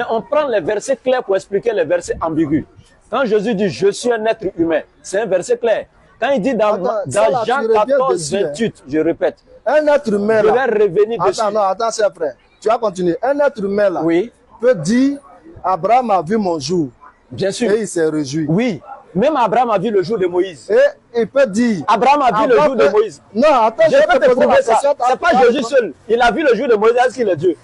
On prend les versets clairs pour expliquer les versets ambigus. Quand Jésus dit « je suis un être humain », c'est un verset clair. Quand il dit dans Jean 14, 28, je répète, un être humain je là, vais revenir dessus. non, attends, c'est frère. Tu vas continuer. Un être humain là Oui, peut dire « Abraham a vu mon jour bien » sûr. et il s'est réjoui. Oui, même Abraham a vu le jour de Moïse. Et il peut dire... Abraham a vu le jour de Moïse. Non, attends, Je peux te prouver ça. C'est pas Jésus seul. Il a vu le jour de Moïse. Est-ce qu'il est Dieu?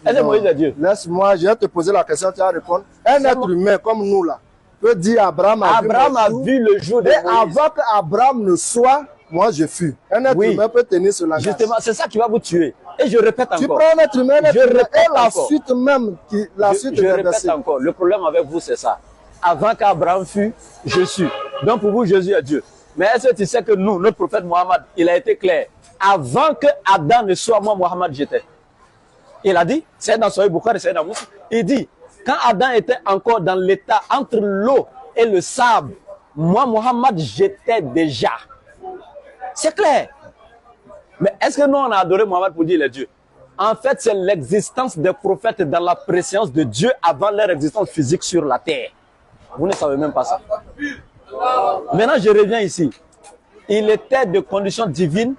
Est-ce que Moïse est Dieu? Laisse-moi, je vais te poser la question, tu vas répondre. Un être humain comme nous là peut dire Abraham a vu le jour de Moïse. Et avant qu'Abraham ne soit, moi je fus. Un être humain peut tenir ce langage. Justement, c'est ça qui va vous tuer. Et je répète encore. Tu prends un être humain, et la suite même, je répète encore. Le problème avec vous, c'est ça. Avant qu'Abraham fût, je suis. Donc pour vous, Jésus est Dieu. Mais est-ce que tu sais que nous, notre prophète Mohammed, il a été clair. Avant que Adam ne soit moi, Mohammed, j'étais. Il a dit, c'est dans Sahih Bukhari, c'est dans Muslim. Il dit, quand Adam était encore dans l'état entre l'eau et le sable, moi, Mohammed, j'étais déjà. C'est clair. Mais est-ce que nous, on a adoré Mohammed pour dire les dieux? En fait, c'est l'existence des prophètes dans la préscience de Dieu avant leur existence physique sur la terre. Vous ne savez même pas ça. Maintenant, je reviens ici. Il était de condition divine.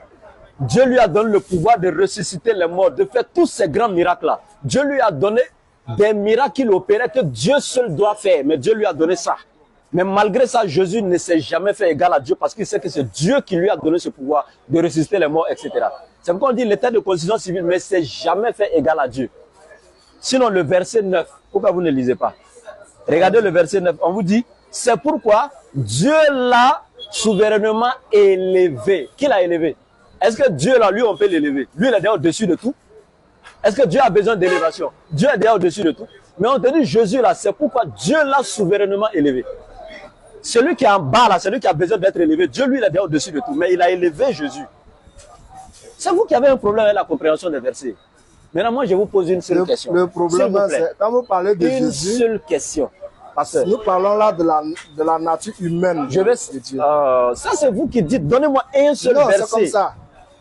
Dieu lui a donné le pouvoir de ressusciter les morts, de faire tous ces grands miracles-là. Dieu lui a donné des miracles qu'il opérait que Dieu seul doit faire. Mais Dieu lui a donné ça. Mais malgré ça, Jésus ne s'est jamais fait égal à Dieu parce qu'il sait que c'est Dieu qui lui a donné ce pouvoir de ressusciter les morts, etc. C'est pourquoi on dit l'état de constitution civile, mais c'est jamais fait égal à Dieu. Sinon, le verset 9, pourquoi vous ne lisez pas? Regardez le verset 9, on vous dit, c'est pourquoi Dieu l'a souverainement élevé. Qui l'a élevé? Est-ce que Dieu, là, lui, on peut l'élever? Lui, il est déjà au-dessus de tout. Est-ce que Dieu a besoin d'élévation? Dieu est déjà au-dessus de tout. Mais on te dit, Jésus, là, c'est pourquoi Dieu l'a souverainement élevé. Celui qui est en bas, là, celui qui a besoin d'être élevé, Dieu, lui, il est déjà au-dessus de tout. Mais il a élevé Jésus. C'est vous qui avez un problème avec la compréhension des versets. Maintenant, moi, je vous pose une seule question. Le problème, c'est quand vous parlez de Jésus... Une seule question. Pasteur. Nous parlons là de la nature humaine. Je vais... ça, c'est vous qui dites. Donnez-moi un seul verset. C'est comme ça.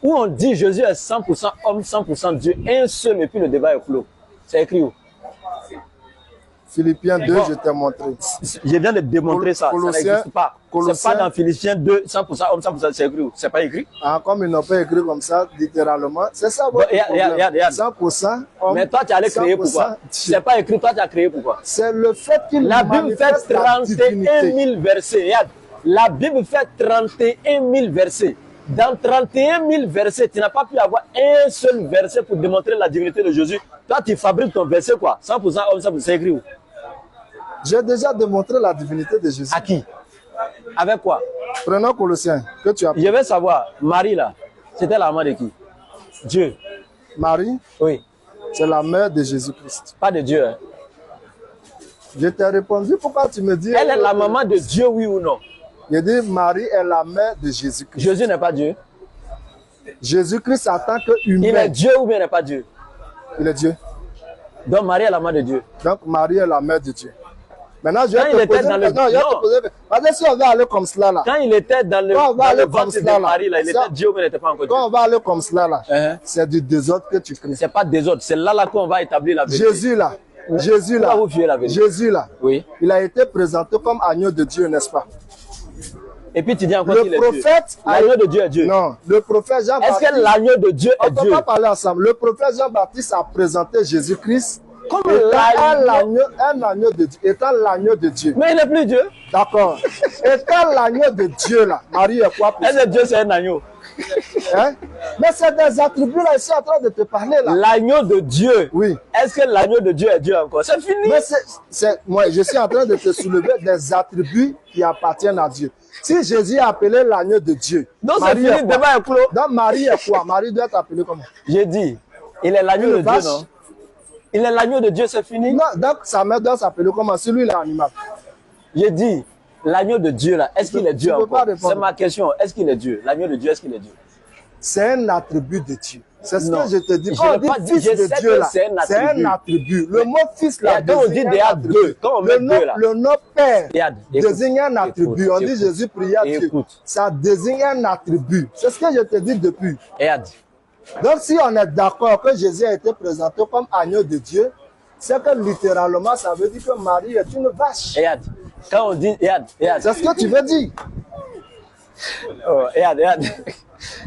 Où on dit Jésus est 100% homme, 100% Dieu. Un seul, et puis le débat est clos. C'est écrit où? Philippiens 2, je t'ai montré. Je viens de démontrer ça. Ça n'existe pas. C'est pas dans Philippiens 2, 100% homme, 100% c'est écrit où? C'est pas écrit? Ah, comme ils n'ont pas écrit comme ça, littéralement. C'est ça votre problème. 100% homme. Mais toi, tu allais créer pourquoi? C'est pas écrit, toi, tu as créé pourquoi? C'est le fait qu'il La Bible fait 31 000 versets. Regarde. La Bible fait 31 000 versets. Dans 31 000 versets, tu n'as pas pu avoir un seul verset pour démontrer la divinité de Jésus. Toi, tu fabriques ton verset quoi? 100% homme, 100% c'est écrit où? J'ai déjà démontré la divinité de Jésus. À qui? Avec quoi? Prenons Colossiens, que tu as pris. Je vais savoir, Marie là, c'était la mère de qui? Dieu. Marie? Oui. C'est la mère de Jésus-Christ. Pas de Dieu. Hein? Je t'ai répondu, pourquoi tu me dis... Elle est la maman de Dieu, oui ou non? Je dis, Marie est la mère de Jésus-Christ. Jésus n'est pas Dieu. Jésus-Christ en tant qu'humain. Il est Dieu ou bien il n'est pas Dieu? Il est Dieu. Donc Marie est la mère de Dieu. Donc Marie est la mère de Dieu. Maintenant, je vais te poser... Non, je vais te poser... Parce que si on va aller comme cela là... Quand il était dans le ventre de Marie, là, il était Dieu mais il n'était pas encore Dieu. Quand on va aller comme cela là, c'est du désordre que tu crées. C'est pas désordre, c'est là qu'on va établir la vérité. Jésus là, Jésus là, Jésus là, oui. Il a été présenté comme agneau de Dieu, n'est-ce pas? Et puis tu dis encore qu'il est Dieu. L'agneau de Dieu est Dieu. Non, le prophète Jean-Baptiste... Est-ce que l'agneau de Dieu est Dieu? On ne peut pas parler ensemble. Le prophète Jean-Baptiste a présenté Jésus-Christ comme un agneau de Dieu, étant l'agneau de Dieu. Mais il n'est plus Dieu. D'accord. Étant l'agneau de Dieu là, Marie est quoi pour ça? Est-ce que Dieu c'est un agneau? Hein? Mais c'est des attributs là, je suis en train de te parler là. L'agneau de Dieu. Oui. Est-ce que l'agneau de Dieu est Dieu encore? C'est fini. Mais moi, je suis en train de te soulever des attributs qui appartiennent à Dieu. Si Jésus est appelé l'agneau de Dieu, donc c'est fini, le débat est clos. Donc Marie est quoi? Marie doit être appelée comment? J'ai dit, il est l'agneau de Dieu, non? Il est l'agneau de Dieu, c'est fini? Non, donc sa mère doit s'appeler comment? Si lui, il est animal. J'ai dit, l'agneau de Dieu, là, est-ce qu'il est Dieu encore? C'est ma question. Est-ce qu'il est Dieu? L'agneau de Dieu, est-ce qu'il est Dieu? C'est un attribut de Dieu. C'est ce que je te dis. Quand on dit fils de Dieu, là, c'est un attribut. Le mot fils, là, quand on dit deux, quand on met deux, là. Le nom Père désigne un attribut. On dit Jésus pria Dieu. Ça désigne un attribut. C'est ce que je te dis depuis. Donc si on est d'accord que Jésus a été présenté comme agneau de Dieu, c'est que littéralement, ça veut dire que Marie est une vache. Regarde, quand on dit, regarde. C'est ce que tu veux dire. Oh, regarde.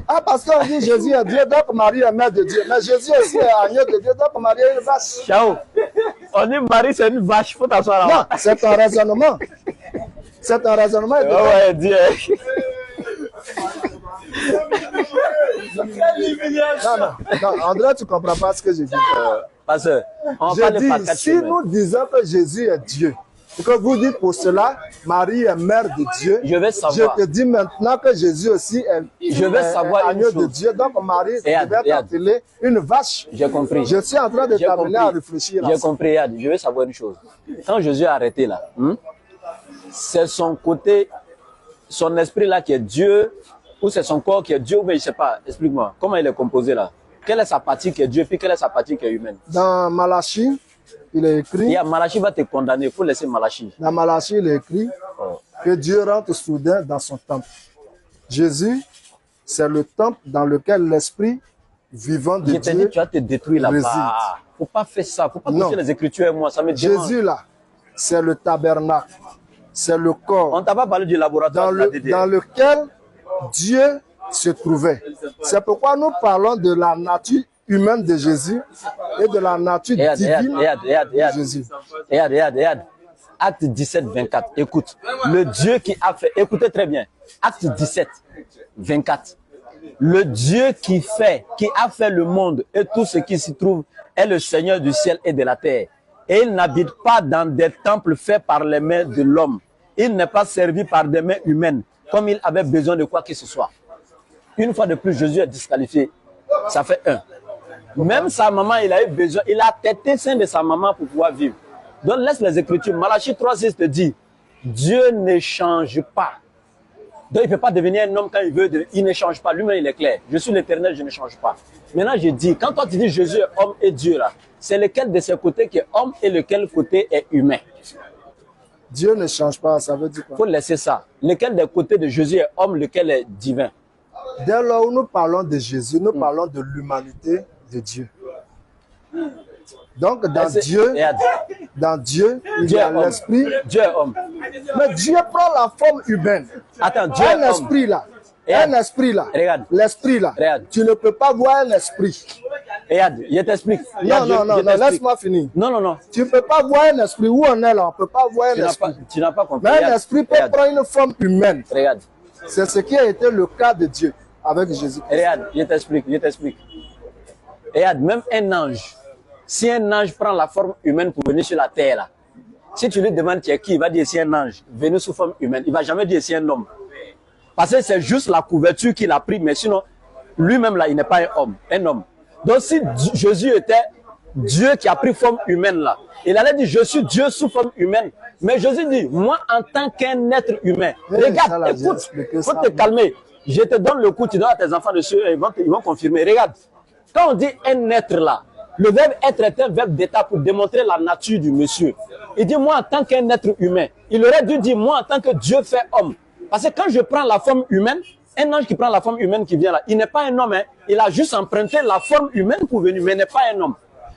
Ah, parce qu'on dit Jésus est Dieu, donc Marie est mère de Dieu. Mais Jésus aussi est agneau de Dieu, donc Marie est une vache. Ciao. On dit Marie, c'est une vache, faut t'asseoir là. Non, c'est un raisonnement. C'est un raisonnement. Oh, ouais, Dieu. Non, André, tu ne comprends pas ce que je dis. Parce que, je dis, si nous disons que Jésus est Dieu, et que vous dites pour cela, Marie est mère de Dieu, je vais savoir. Je te dis maintenant que Jésus aussi est agneau de Dieu, donc Marie devait t'appeler une vache. J'ai compris. Je suis en train de t'amener à réfléchir. J'ai compris, je vais savoir une chose. Quand Jésus a arrêté là, c'est son côté, son esprit là qui est Dieu, ou c'est son corps qui est Dieu, mais je ne sais pas, explique-moi, comment il est composé là? Quelle est sa partie qui est Dieu, puis quelle est sa partie qui est humaine? Dans Malachie, il est écrit... Malachie va te condamner, il faut laisser Malachie. Dans Malachie, il est écrit que Dieu rentre soudain dans son temple. Jésus, c'est le temple dans lequel l'esprit vivant de Dieu réside. Dit, tu vas te détruire là-bas. Il ne faut pas faire ça, il ne faut pas toucher les Écritures et moi, ça me dérange. Jésus là, c'est le tabernacle, c'est le corps. On ne t'a pas parlé du laboratoire dans lequel Dieu se trouvait. C'est pourquoi nous parlons de la nature humaine de Jésus et de la nature divine de Jésus. Regarde. Acte 17, 24. Écoute. Le Dieu qui a fait, écoutez très bien. Acte 17, 24. Le Dieu qui a fait le monde et tout ce qui s'y trouve est le Seigneur du ciel et de la terre. Et il n'habite pas dans des temples faits par les mains de l'homme. Il n'est pas servi par des mains humaines, comme il avait besoin de quoi que ce soit. Une fois de plus, Jésus est disqualifié. Ça fait 1. Même sa maman, il a eu besoin, il a tété sein de sa maman pour pouvoir vivre. Donc laisse les Écritures. Malachie 3,6 te dit, Dieu ne change pas. Donc il ne peut pas devenir un homme quand il veut, il ne change pas. Lui-même, il est clair. Je suis l'Éternel, je ne change pas. Maintenant, je dis, quand toi tu dis Jésus est homme et Dieu là, c'est lequel de ces côtés qui est homme et lequel côté est humain? Dieu ne change pas, ça veut dire quoi? Il faut laisser ça. Lequel des côtés de Jésus est homme, lequel est divin? Dès lors où nous parlons de Jésus, nous parlons de l'humanité de Dieu. Donc dans Dieu, il y a l'esprit. Dieu est homme. Mais Dieu prend la forme humaine. Attends, Dieu est esprit là. Un esprit là. L'esprit là. Tu ne peux pas voir un esprit. Regarde, je t'explique. Non, laisse-moi finir. Non. Tu ne peux pas voir un esprit. Où on est là, on ne peut pas voir un esprit. Tu n'as pas compris. Mais un esprit peut prendre une forme humaine. Regarde. C'est ce qui a été le cas de Dieu avec Jésus. Regarde, je t'explique. Regarde, même un ange, si un ange prend la forme humaine pour venir sur la terre, là, si tu lui demandes qui est qui, il va dire c'est un ange, venu sous forme humaine. Il ne va jamais dire c'est un homme. Parce que c'est juste la couverture qu'il a pris, mais sinon, lui-même là, il n'est pas un homme. Donc si Jésus était Dieu qui a pris forme humaine là, il allait dire je suis Dieu sous forme humaine. Mais Jésus dit, moi en tant qu'un être humain, regarde, écoute, il faut te calmer. Je te donne le coup, tu donnes à tes enfants dessus, ils vont confirmer. Regarde, quand on dit un être là, le verbe être est un verbe d'état pour démontrer la nature du monsieur. Il dit moi en tant qu'un être humain. Il aurait dû dire moi en tant que Dieu fait homme. Parce que quand je prends la forme humaine, un ange qui prend la forme humaine qui vient là, il n'est pas un homme, hein. Il a juste emprunté la forme humaine pour venir, mais il n'est pas un homme.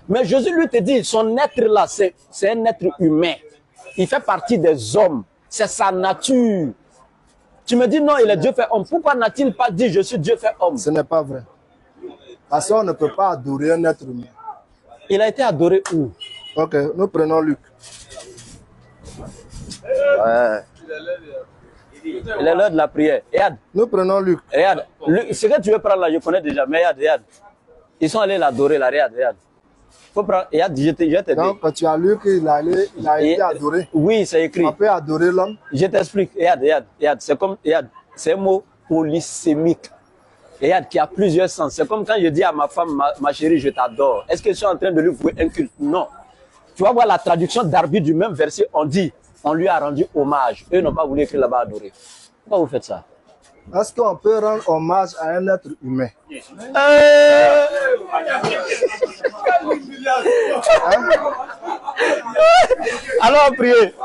Mais Jésus lui te dit, son être là, c'est un être humain. Il fait partie des hommes. C'est sa nature. Tu me dis non, il est Dieu fait homme. Pourquoi n'a-t-il pas dit je suis Dieu fait homme? Ce n'est pas vrai. Parce qu'on ne peut pas adorer un être humain. Il a été adoré où? Ok, nous prenons Luc. Ouais. Il est l'heure de la prière. Regarde. Nous prenons Luc. Regarde. Ce que tu veux prendre là, je connais déjà. Mais regarde. Ils sont allés l'adorer là. Regarde. Faut prendre. Regarde, je te dis. Donc, quand tu as lu qu'il a été adoré. Oui, c'est écrit. On peut adorer l'homme. Je t'explique. Regarde. C'est comme. Regarde. C'est un mot polysémique. Regarde, qui a plusieurs sens. C'est comme quand je dis à ma femme, ma chérie, je t'adore. Est-ce que je suis en train de lui vouer un culte? Non. Tu vas voir la traduction d'Arbi du même verset. On dit, on lui a rendu hommage. Eux n'ont pas voulu écrire là-bas adorer. Pourquoi vous faites ça? Est-ce qu'on peut rendre hommage à un être humain? Alors, priez.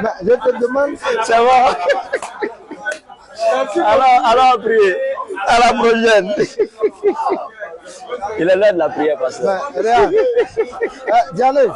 Mais je te demande. C'est bon. Alors, priez. À la prochaine. Il est l'heure de la prière, pasteur. Regarde. Diane.